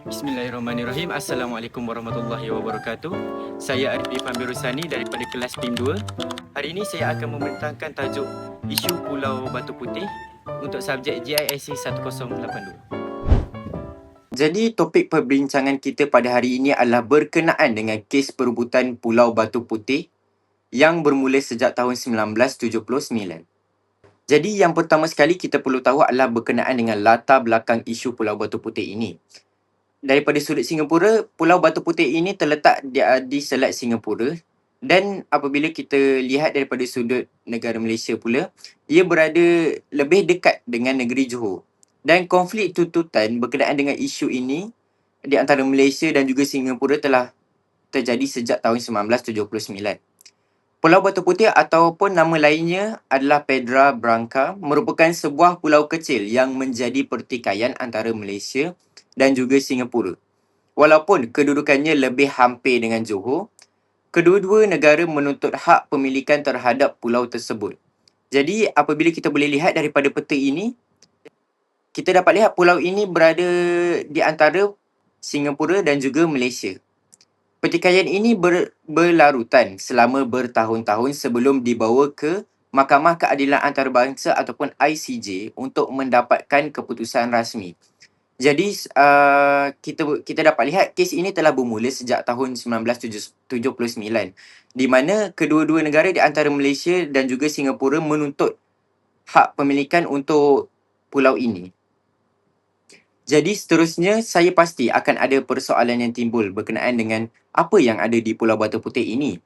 Bismillahirrahmanirrahim. Assalamualaikum warahmatullahi wabarakatuh. Saya Arif Irfan Birusani daripada kelas PIM 2. Hari ini saya akan membentangkan tajuk isu Pulau Batu Putih untuk subjek GISC 1082. Jadi topik perbincangan kita pada hari ini adalah berkenaan dengan kes perebutan Pulau Batu Putih yang bermula sejak tahun 1979. Jadi yang pertama sekali kita perlu tahu adalah berkenaan dengan latar belakang isu Pulau Batu Putih ini. Daripada sudut Singapura, Pulau Batu Putih ini terletak di Selat Singapura, dan apabila kita lihat daripada sudut negara Malaysia pula, ia berada lebih dekat dengan negeri Johor. Dan konflik tuntutan berkenaan dengan isu ini di antara Malaysia dan juga Singapura telah terjadi sejak tahun 1979. Pulau Batu Putih ataupun nama lainnya adalah Pedra Branca merupakan sebuah pulau kecil yang menjadi pertikaian antara Malaysia dan juga Singapura. Walaupun kedudukannya lebih hampir dengan Johor, kedua-dua negara menuntut hak pemilikan terhadap pulau tersebut. Jadi apabila kita boleh lihat daripada peta ini, kita dapat lihat pulau ini berada di antara Singapura dan juga Malaysia. Pertikaian ini berlarutan selama bertahun-tahun sebelum dibawa ke Mahkamah Keadilan Antarabangsa ataupun ICJ untuk mendapatkan keputusan rasmi. Jadi kita dapat lihat kes ini telah bermula sejak tahun 1979, di mana kedua-dua negara di antara Malaysia dan juga Singapura menuntut hak pemilikan untuk pulau ini. Jadi seterusnya saya pasti akan ada persoalan yang timbul berkenaan dengan apa yang ada di Pulau Batu Putih ini.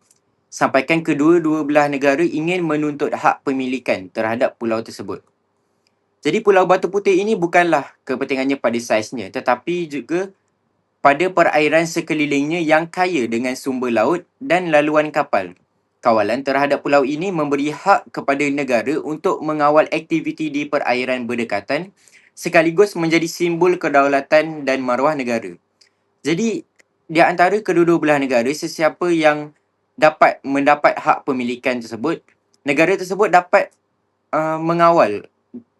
Sampaikan kedua-dua belah negara ingin menuntut hak pemilikan terhadap pulau tersebut. Jadi Pulau Batu Putih ini bukanlah kepentingannya pada saiznya, tetapi juga pada perairan sekelilingnya yang kaya dengan sumber laut dan laluan kapal. Kawalan terhadap pulau ini memberi hak kepada negara untuk mengawal aktiviti di perairan berdekatan sekaligus menjadi simbol kedaulatan dan maruah negara. Jadi, di antara kedua-dua belah negara, sesiapa yang dapat mendapat hak pemilikan tersebut, negara tersebut dapat mengawal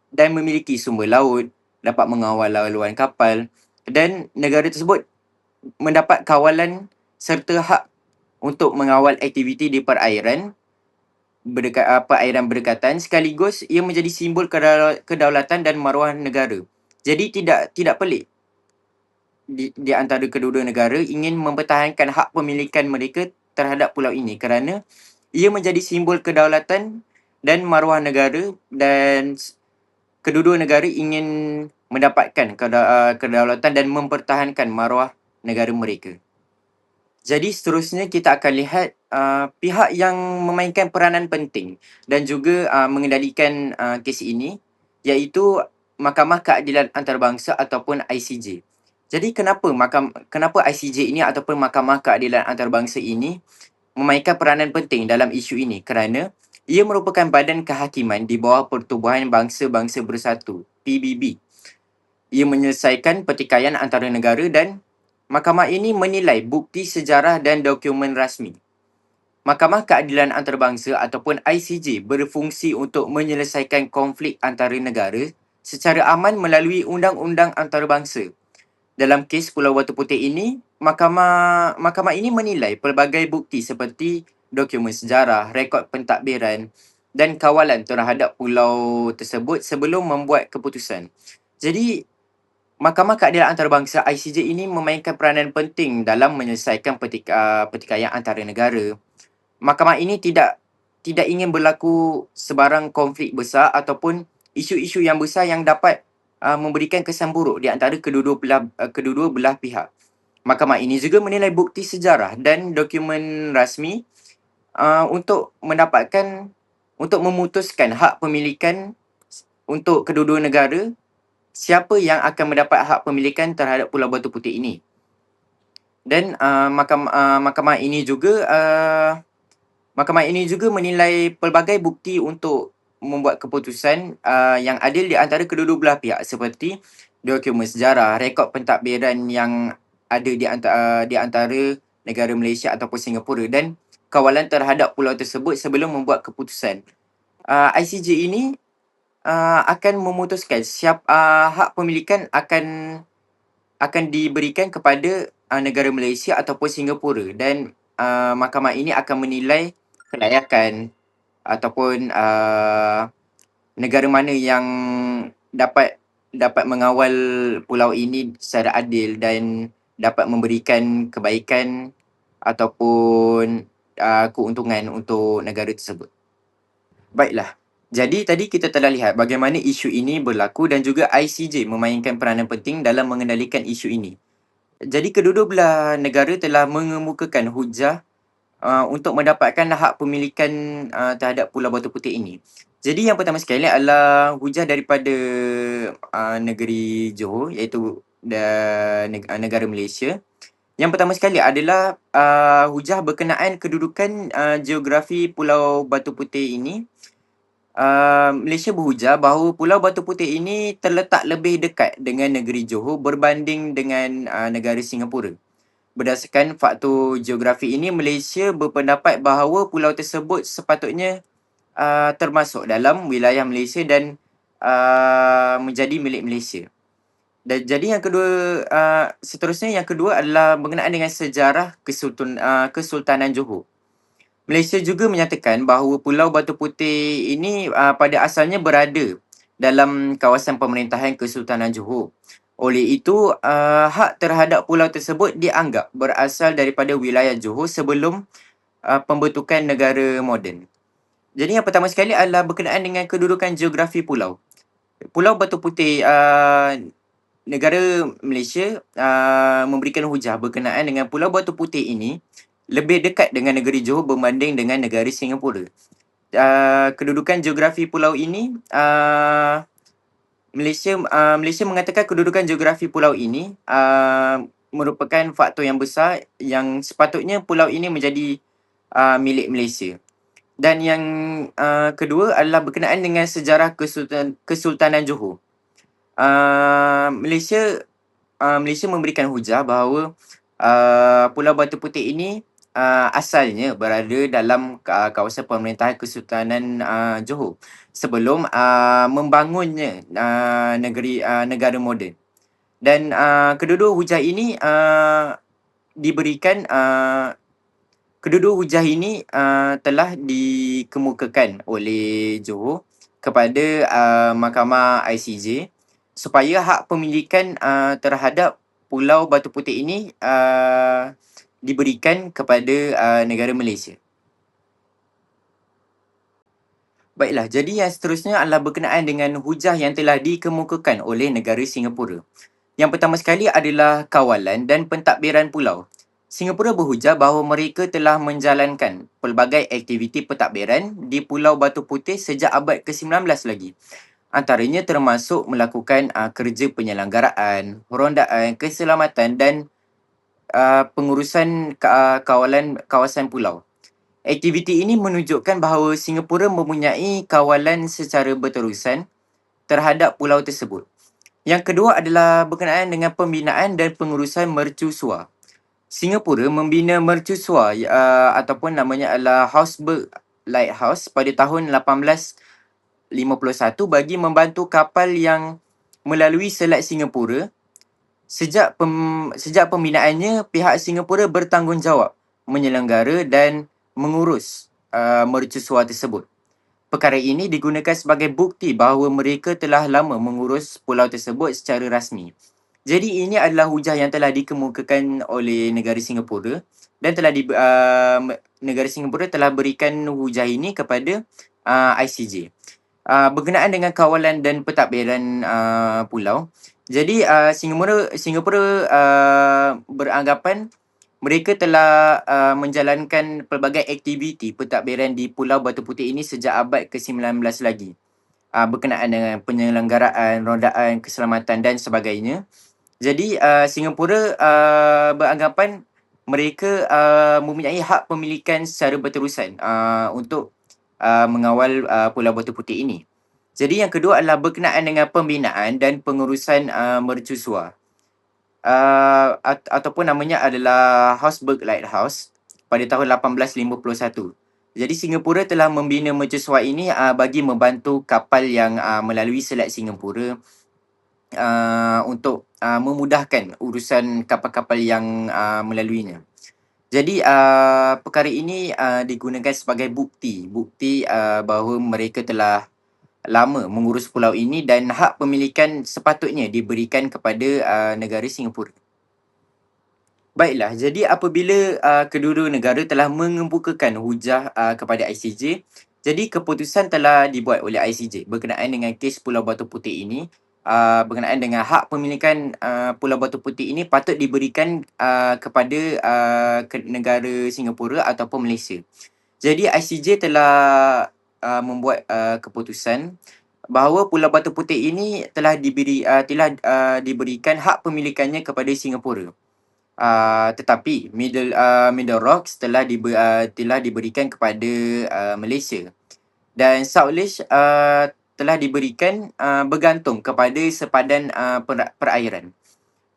dan memiliki sumber laut, dapat mengawal laluan kapal, dan negara tersebut mendapat kawalan serta hak untuk mengawal aktiviti di perairan berdekatan, sekaligus ia menjadi simbol kedaulatan dan maruah negara. Jadi tidak pelik di antara kedua-dua negara ingin mempertahankan hak pemilikan mereka terhadap pulau ini kerana ia menjadi simbol kedaulatan dan maruah negara, dan kedua-dua negara ingin mendapatkan kedaulatan dan mempertahankan maruah negara mereka. Jadi seterusnya kita akan lihat pihak yang memainkan peranan penting dan juga mengendalikan kes ini, iaitu Mahkamah Keadilan Antarabangsa ataupun ICJ. Jadi kenapa ICJ ini ataupun Mahkamah Keadilan Antarabangsa ini memainkan peranan penting dalam isu ini? Kerana ia merupakan badan kehakiman di bawah Pertubuhan Bangsa-Bangsa Bersatu, PBB. Ia menyelesaikan pertikaian antara negara dan mahkamah ini menilai bukti sejarah dan dokumen rasmi. Mahkamah Keadilan Antarabangsa ataupun ICJ berfungsi untuk menyelesaikan konflik antara negara secara aman melalui undang-undang antarabangsa. Dalam kes Pulau Batu Putih ini, mahkamah ini menilai pelbagai bukti seperti dokumen sejarah, rekod pentadbiran dan kawalan terhadap pulau tersebut sebelum membuat keputusan. Jadi, Mahkamah Keadilan Antarabangsa ICJ ini memainkan peranan penting dalam menyelesaikan pertikaian antara negara. Mahkamah ini tidak ingin berlaku sebarang konflik besar ataupun isu-isu yang besar yang dapat memberikan kesan buruk di antara kedua-dua belah pihak. Mahkamah ini juga menilai bukti sejarah dan dokumen rasmi untuk memutuskan hak pemilikan untuk kedua-dua negara, siapa yang akan mendapat hak pemilikan terhadap Pulau Batu Putih ini. Dan mahkamah ini juga menilai pelbagai bukti untuk membuat keputusan yang adil di antara kedua-dua belah pihak seperti dokumen sejarah, rekod pentadbiran yang ada di antara negara Malaysia ataupun Singapura dan kawalan terhadap pulau tersebut sebelum membuat keputusan. ICJ ini akan memutuskan hak pemilikan akan diberikan kepada negara Malaysia ataupun Singapura dan mahkamah ini akan menilai kelayakan ataupun negara mana yang dapat mengawal pulau ini secara adil dan dapat memberikan kebaikan ataupun keuntungan untuk negara tersebut. Baiklah. Jadi tadi kita telah lihat bagaimana isu ini berlaku dan juga ICJ memainkan peranan penting dalam mengendalikan isu ini. Jadi kedua-dua belah negara telah mengemukakan hujah untuk mendapatkan hak pemilikan terhadap Pulau Batu Putih ini. Jadi yang pertama sekali adalah hujah daripada negeri Johor iaitu negara Malaysia. Yang pertama sekali adalah hujah berkenaan kedudukan geografi Pulau Batu Putih ini. Malaysia berhujah bahawa Pulau Batu Putih ini terletak lebih dekat dengan negeri Johor berbanding dengan negara Singapura. Berdasarkan faktor geografi ini, Malaysia berpendapat bahawa pulau tersebut sepatutnya termasuk dalam wilayah Malaysia dan menjadi milik Malaysia. Dan jadi yang kedua, seterusnya yang kedua adalah berkenaan dengan sejarah Kesultanan Johor. Malaysia juga menyatakan bahawa Pulau Batu Putih ini pada asalnya berada dalam kawasan pemerintahan Kesultanan Johor. Oleh itu, hak terhadap pulau tersebut dianggap berasal daripada wilayah Johor sebelum pembentukan negara moden. Jadi yang pertama sekali adalah berkenaan dengan kedudukan geografi pulau. Pulau Batu Putih, negara Malaysia memberikan hujah berkenaan dengan Pulau Batu Putih ini lebih dekat dengan negeri Johor berbanding dengan negara Singapura. Kedudukan geografi pulau ini, Malaysia mengatakan kedudukan geografi pulau ini merupakan faktor yang besar yang sepatutnya pulau ini menjadi milik Malaysia. Dan yang kedua adalah berkenaan dengan sejarah Kesultanan Johor. Malaysia memberikan hujah bahawa Pulau Batu Putih ini asalnya berada dalam kawasan pemerintahan Kesultanan Johor sebelum membangunnya negara moden. Dan kedua-dua hujah ini kedua-dua hujah ini telah dikemukakan oleh Johor kepada mahkamah ICJ supaya hak pemilikan terhadap Pulau Batu Putih ini diberikan kepada negara Malaysia. Baiklah, jadi yang seterusnya adalah berkenaan dengan hujah yang telah dikemukakan oleh negara Singapura. Yang pertama sekali adalah kawalan dan pentadbiran pulau. Singapura berhujah bahawa mereka telah menjalankan pelbagai aktiviti pentadbiran di Pulau Batu Putih sejak abad ke-19 lagi. Antaranya termasuk melakukan kerja penyelenggaraan, rondaan, keselamatan dan pengurusan kawalan kawasan pulau. Aktiviti ini menunjukkan bahawa Singapura mempunyai kawalan secara berterusan terhadap pulau tersebut. Yang kedua adalah berkenaan dengan pembinaan dan pengurusan mercusuar. Singapura membina mercusuar ataupun namanya adalah Houseburg Lighthouse pada tahun 1851 bagi membantu kapal yang melalui Selat Singapura. Sejak pembinaannya, pihak Singapura bertanggungjawab menyelenggara dan mengurus mercusuar tersebut. Perkara ini digunakan sebagai bukti bahawa mereka telah lama mengurus pulau tersebut secara rasmi. Jadi ini adalah hujah yang telah dikemukakan oleh negara Singapura dan negara Singapura telah berikan hujah ini kepada ICJ. Berkenaan dengan kawalan dan pentadbiran pulau. Jadi Singapura beranggapan mereka telah menjalankan pelbagai aktiviti pentadbiran di Pulau Batu Putih ini sejak abad ke-19 lagi. Berkenaan dengan penyelenggaraan, rondaan, keselamatan dan sebagainya. Jadi Singapura beranggapan mereka mempunyai hak pemilikan secara berterusan untuk mengawal Pulau Batu Putih ini. Jadi yang kedua adalah berkenaan dengan pembinaan dan pengurusan mercusuar. Ataupun namanya adalah Hausberg Lighthouse pada tahun 1851. Jadi Singapura telah membina mercusuar ini bagi membantu kapal yang melalui Selat Singapura untuk memudahkan urusan kapal-kapal yang melaluinya. Jadi perkara ini digunakan sebagai bukti bahawa mereka telah lama mengurus pulau ini dan hak pemilikan sepatutnya diberikan kepada negara Singapura. Baiklah, jadi apabila kedua-dua negara telah mengemukakan hujah kepada ICJ, jadi keputusan telah dibuat oleh ICJ berkenaan dengan kes Pulau Batu Putih ini. Berkenaan dengan hak pemilikan Pulau Batu Putih ini patut diberikan kepada negara Singapura ataupun Malaysia. Jadi ICJ telah membuat keputusan bahawa Pulau Batu Putih ini telah diberikan hak pemilikannya kepada Singapura. Tetapi Middle Rocks telah diberikan kepada Malaysia, dan South Ledge telah diberikan bergantung kepada sepadan perairan.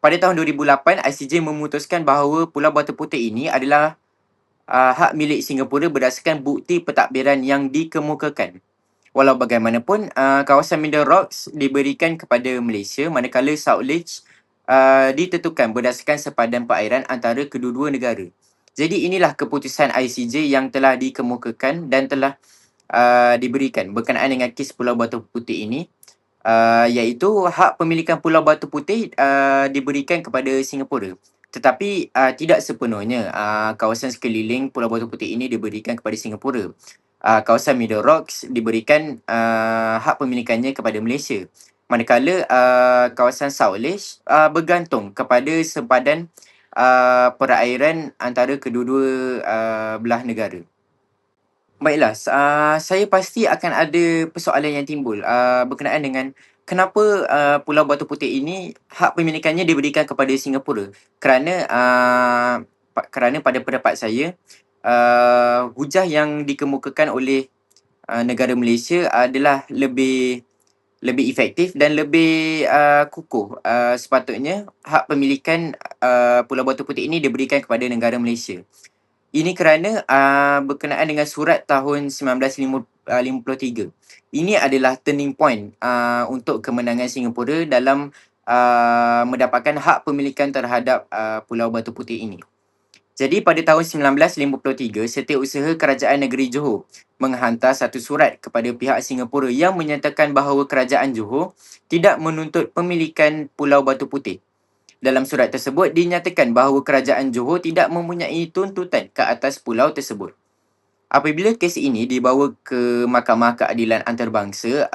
Pada tahun 2008, ICJ memutuskan bahawa Pulau Batu Putih ini adalah hak milik Singapura berdasarkan bukti pentadbiran yang dikemukakan. Walau bagaimanapun, kawasan Middle Rocks diberikan kepada Malaysia, manakala South Ledge ditentukan berdasarkan sepadan perairan antara kedua-dua negara. Jadi inilah keputusan ICJ yang telah dikemukakan dan telah diberikan berkenaan dengan kes Pulau Batu Putih ini, iaitu hak pemilikan Pulau Batu Putih diberikan kepada Singapura. Tetapi tidak sepenuhnya kawasan sekeliling Pulau Batu Putih ini diberikan kepada Singapura. Kawasan Middle Rocks diberikan hak pemilikannya kepada Malaysia. Manakala kawasan South Ledge bergantung kepada sempadan perairan antara kedua-dua belah negara. Baiklah, saya pasti akan ada persoalan yang timbul berkenaan dengan kenapa Pulau Batu Putih ini hak pemilikannya diberikan kepada Singapura. Kerana pada pendapat saya, hujah yang dikemukakan oleh negara Malaysia adalah lebih efektif dan lebih kukuh. Sepatutnya hak pemilikan Pulau Batu Putih ini diberikan kepada negara Malaysia. Ini kerana berkenaan dengan surat tahun 1953. Ini adalah turning point untuk kemenangan Singapura dalam mendapatkan hak pemilikan terhadap Pulau Batu Putih ini. Jadi pada tahun 1953, Setiausaha Kerajaan Negeri Johor menghantar satu surat kepada pihak Singapura yang menyatakan bahawa Kerajaan Johor tidak menuntut pemilikan Pulau Batu Putih. Dalam surat tersebut dinyatakan bahawa Kerajaan Johor tidak mempunyai tuntutan ke atas pulau tersebut. Apabila kes ini dibawa ke Mahkamah Keadilan Antarabangsa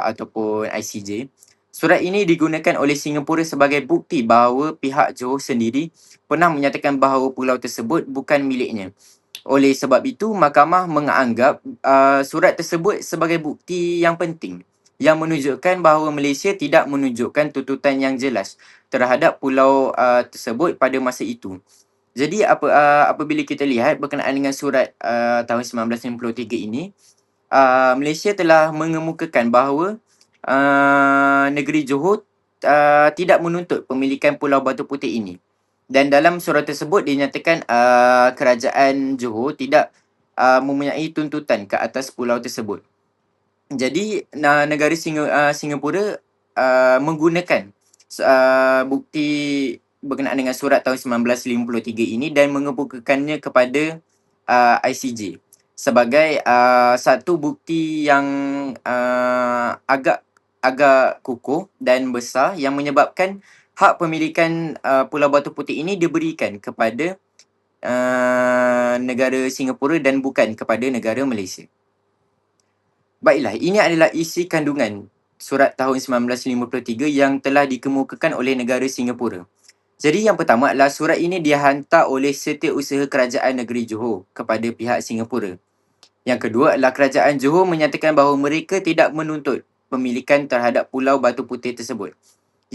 ataupun ICJ, surat ini digunakan oleh Singapura sebagai bukti bahawa pihak Johor sendiri pernah menyatakan bahawa pulau tersebut bukan miliknya. Oleh sebab itu, mahkamah menganggap surat tersebut sebagai bukti yang penting yang menunjukkan bahawa Malaysia tidak menunjukkan tuntutan yang jelas terhadap pulau tersebut pada masa itu. Jadi apabila kita lihat berkenaan dengan surat tahun 1953 ini, Malaysia telah mengemukakan bahawa negeri Johor tidak menuntut pemilikan Pulau Batu Putih ini. Dan dalam surat tersebut dinyatakan Kerajaan Johor tidak mempunyai tuntutan ke atas pulau tersebut. Jadi negara Singapura menggunakan bukti berkenaan dengan surat tahun 1953 ini dan mengemukakannya kepada ICJ sebagai satu bukti yang agak kukuh dan besar yang menyebabkan hak pemilikan Pulau Batu Putih ini diberikan kepada negara Singapura dan bukan kepada negara Malaysia. Baiklah, ini adalah isi kandungan surat tahun 1953 yang telah dikemukakan oleh negara Singapura. Jadi yang pertama adalah surat ini dihantar oleh Setiausaha Kerajaan Negeri Johor kepada pihak Singapura. Yang kedua adalah Kerajaan Johor menyatakan bahawa mereka tidak menuntut pemilikan terhadap Pulau Batu Putih tersebut.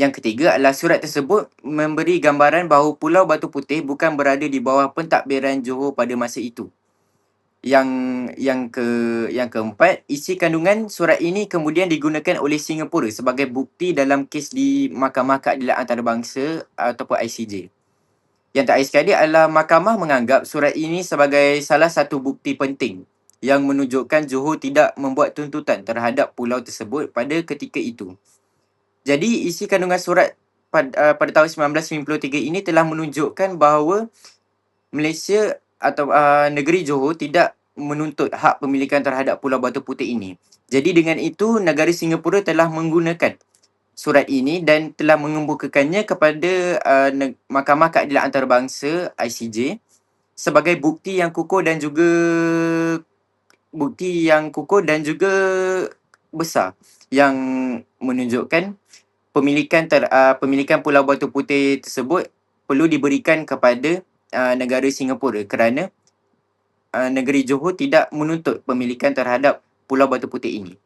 Yang ketiga adalah surat tersebut memberi gambaran bahawa Pulau Batu Putih bukan berada di bawah pentadbiran Johor pada masa itu. Yang yang keempat, isi kandungan surat ini kemudian digunakan oleh Singapura sebagai bukti dalam kes di Mahkamah Keadilan Antarabangsa ataupun ICJ. Yang terakhir sekali adalah mahkamah menganggap surat ini sebagai salah satu bukti penting yang menunjukkan Johor tidak membuat tuntutan terhadap pulau tersebut pada ketika itu. Jadi isi kandungan surat pada tahun 1993 ini telah menunjukkan bahawa Malaysia atau negeri Johor tidak menuntut hak pemilikan terhadap Pulau Batu Putih ini. Jadi dengan itu negara Singapura telah menggunakan surat ini dan telah mengemukakannya kepada Mahkamah Keadilan Antarabangsa ICJ sebagai bukti yang kukuh dan juga besar yang menunjukkan pemilikan Pulau Batu Putih tersebut perlu diberikan kepada negara Singapura kerana negeri Johor tidak menuntut pemilikan terhadap Pulau Batu Putih ini.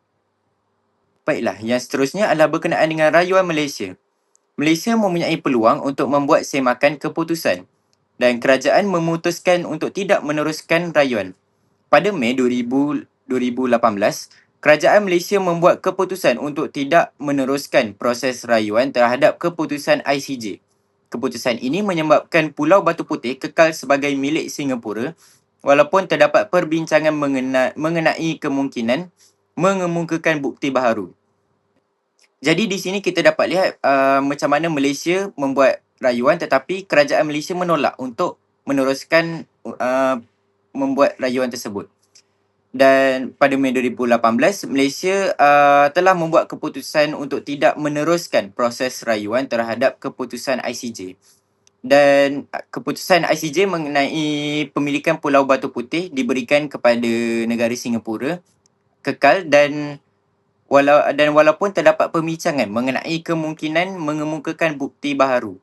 Baiklah, yang seterusnya adalah berkenaan dengan rayuan Malaysia. Malaysia mempunyai peluang untuk membuat semakan keputusan dan kerajaan memutuskan untuk tidak meneruskan rayuan. Pada Mei 2018, kerajaan Malaysia membuat keputusan untuk tidak meneruskan proses rayuan terhadap keputusan ICJ. Keputusan ini menyebabkan Pulau Batu Putih kekal sebagai milik Singapura walaupun terdapat perbincangan mengenai kemungkinan mengemukakan bukti baharu. Jadi di sini kita dapat lihat macam mana Malaysia membuat rayuan tetapi kerajaan Malaysia menolak untuk meneruskan membuat rayuan tersebut. Dan pada Mei 2018, Malaysia telah membuat keputusan untuk tidak meneruskan proses rayuan terhadap keputusan ICJ. Dan keputusan ICJ mengenai pemilikan Pulau Batu Putih diberikan kepada negara Singapura kekal dan walaupun terdapat perbincangan mengenai kemungkinan mengemukakan bukti baharu.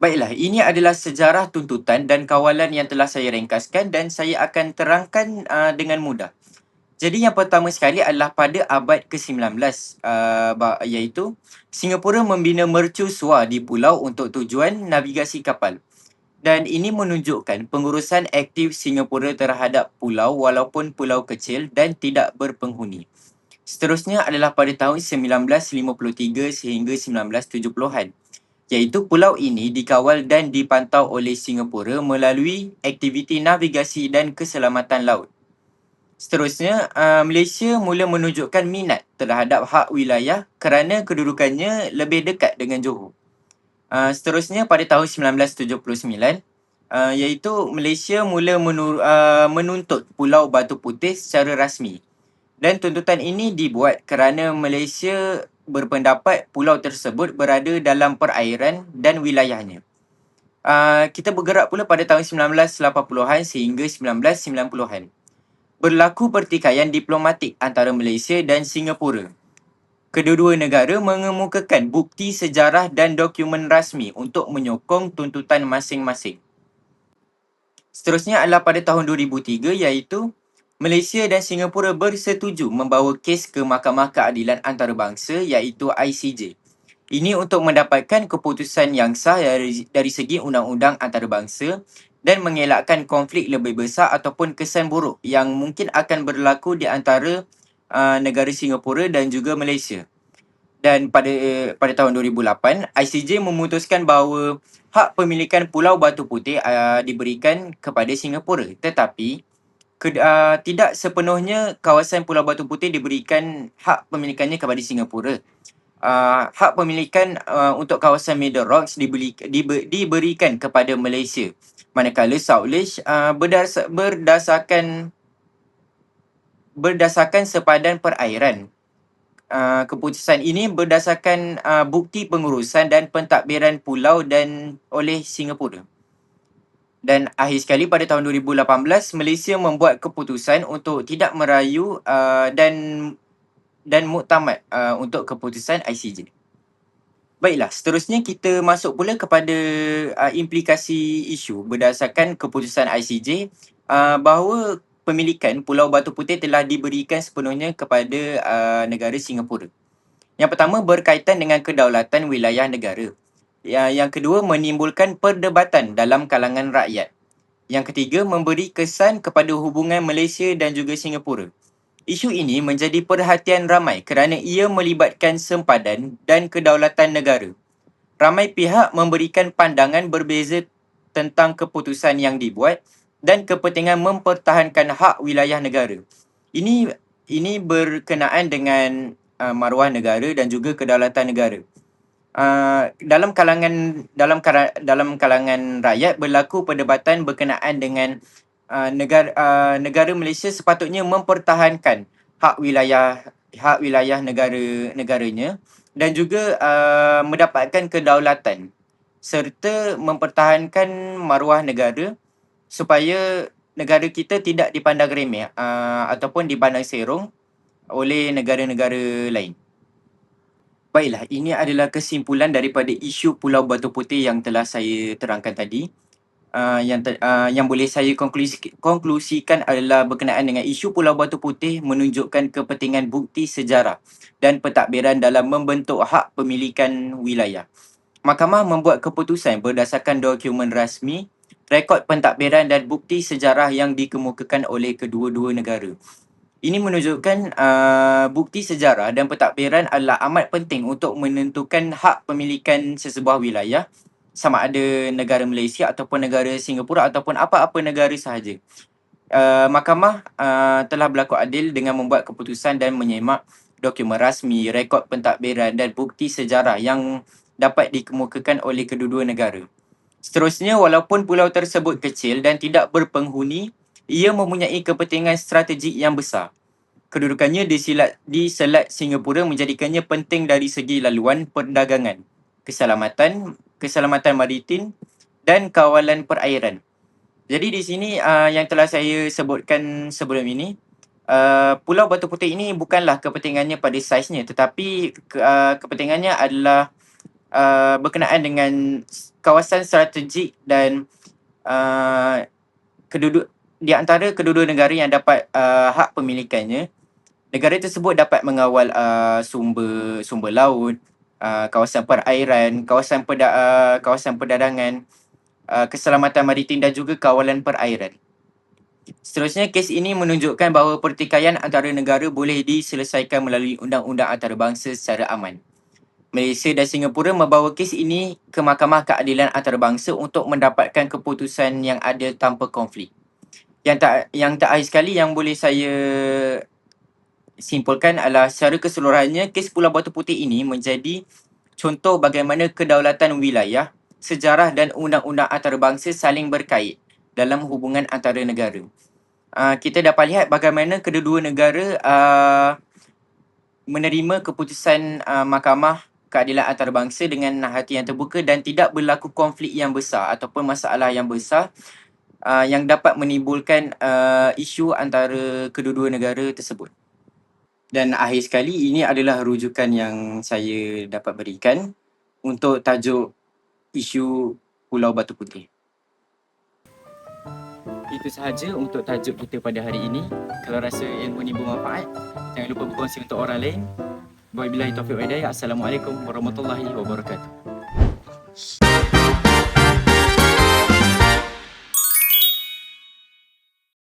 Baiklah, ini adalah sejarah tuntutan dan kawalan yang telah saya ringkaskan dan saya akan terangkan dengan mudah. Jadi yang pertama sekali adalah pada abad ke-19 iaitu Singapura membina mercusuar di pulau untuk tujuan navigasi kapal. Dan ini menunjukkan pengurusan aktif Singapura terhadap pulau walaupun pulau kecil dan tidak berpenghuni. Seterusnya adalah pada tahun 1953 sehingga 1970-an. Iaitu pulau ini dikawal dan dipantau oleh Singapura melalui aktiviti navigasi dan keselamatan laut. Seterusnya, Malaysia mula menunjukkan minat terhadap hak wilayah kerana kedudukannya lebih dekat dengan Johor. Seterusnya pada tahun 1979, iaitu Malaysia mula menuntut Pulau Batu Putih secara rasmi. Dan tuntutan ini dibuat kerana Malaysia berpendapat pulau tersebut berada dalam perairan dan wilayahnya. Kita bergerak pula pada tahun 1980-an sehingga 1990-an. Berlaku pertikaian diplomatik antara Malaysia dan Singapura. Kedua-dua negara mengemukakan bukti sejarah dan dokumen rasmi untuk menyokong tuntutan masing-masing. Seterusnya adalah pada tahun 2003 iaitu Malaysia dan Singapura bersetuju membawa kes ke Mahkamah Keadilan Antarabangsa iaitu ICJ. Ini untuk mendapatkan keputusan yang sah dari segi undang-undang antarabangsa dan mengelakkan konflik lebih besar ataupun kesan buruk yang mungkin akan berlaku di antara negara Singapura dan juga Malaysia. Dan pada tahun 2008, ICJ memutuskan bahawa hak pemilikan Pulau Batu Putih diberikan kepada Singapura. Tetapi tidak sepenuhnya kawasan Pulau Batu Putih diberikan hak pemilikannya kepada Singapura. Hak pemilikan untuk kawasan Middle Rocks diberikan kepada Malaysia. Manakala South Ledge berdasarkan sepadan perairan. Keputusan ini berdasarkan bukti pengurusan dan pentadbiran pulau dan oleh Singapura. Dan akhir sekali pada tahun 2018, Malaysia membuat keputusan untuk tidak merayu dan muktamad untuk keputusan ICJ. Baiklah, seterusnya kita masuk pula kepada implikasi isu berdasarkan keputusan ICJ bahawa pemilikan Pulau Batu Putih telah diberikan sepenuhnya kepada negara Singapura. Yang pertama berkaitan dengan kedaulatan wilayah negara. Yang kedua menimbulkan perdebatan dalam kalangan rakyat. Yang ketiga, memberi kesan kepada hubungan Malaysia dan juga Singapura. Isu ini menjadi perhatian ramai kerana ia melibatkan sempadan dan kedaulatan negara. Ramai pihak memberikan pandangan berbeza tentang keputusan yang dibuat dan kepentingan mempertahankan hak wilayah negara. Ini berkenaan dengan maruah negara dan juga kedaulatan negara. Dalam kalangan rakyat berlaku perdebatan berkenaan dengan negara Malaysia sepatutnya mempertahankan hak wilayah negaranya dan juga mendapatkan kedaulatan serta mempertahankan maruah negara supaya negara kita tidak dipandang remeh ataupun dipandang serong oleh negara-negara lain. Baiklah, ini adalah kesimpulan daripada isu Pulau Batu Putih yang telah saya terangkan tadi. Yang boleh saya konklusikan adalah berkenaan dengan isu Pulau Batu Putih menunjukkan kepentingan bukti sejarah dan pentadbiran dalam membentuk hak pemilikan wilayah. Mahkamah membuat keputusan berdasarkan dokumen rasmi, rekod pentadbiran dan bukti sejarah yang dikemukakan oleh kedua-dua negara. Ini menunjukkan bukti sejarah dan pentadbiran adalah amat penting untuk menentukan hak pemilikan sesebuah wilayah, sama ada negara Malaysia ataupun negara Singapura ataupun apa-apa negara sahaja. Mahkamah telah berlaku adil dengan membuat keputusan dan menyemak dokumen rasmi, rekod pentadbiran dan bukti sejarah yang dapat dikemukakan oleh kedua-dua negara. Seterusnya, walaupun pulau tersebut kecil dan tidak berpenghuni, ia mempunyai kepentingan strategik yang besar. Kedudukannya di Selat Singapura menjadikannya penting dari segi laluan perdagangan, keselamatan maritim dan kawalan perairan. Jadi di sini yang telah saya sebutkan sebelum ini, Pulau Batu Putih ini bukanlah kepentingannya pada saiznya, tetapi kepentingannya adalah berkenaan dengan kawasan strategik dan di antara kedua-dua negara yang dapat hak pemilikannya. Negara tersebut dapat mengawal sumber laut, kawasan perairan, kawasan perdagangan, keselamatan maritim dan juga kawalan perairan. Seterusnya, kes ini menunjukkan bahawa pertikaian antara negara boleh diselesaikan melalui undang-undang antarabangsa secara aman. Malaysia dan Singapura membawa kes ini ke Mahkamah Keadilan Antarabangsa untuk mendapatkan keputusan yang adil tanpa konflik. Yang terakhir sekali yang boleh saya simpulkan adalah secara keseluruhannya kes Pulau Batu Putih ini menjadi contoh bagaimana kedaulatan wilayah, sejarah dan undang-undang antarabangsa saling berkait dalam hubungan antara negara. Kita dapat lihat bagaimana kedua-dua negara menerima keputusan Mahkamah Keadilan Antarabangsa dengan hati yang terbuka dan tidak berlaku konflik yang besar ataupun masalah yang besar yang dapat menimbulkan isu antara kedua-dua negara tersebut. Dan akhir sekali, ini adalah rujukan yang saya dapat berikan untuk tajuk isu Pulau Batu Putih. Itu sahaja untuk tajuk kita pada hari ini. Kalau rasa ilmu ini bermanfaat, jangan lupa berkongsi untuk orang lain. Wabillahi taufiq wal hidayah. Assalamualaikum warahmatullahi wabarakatuh.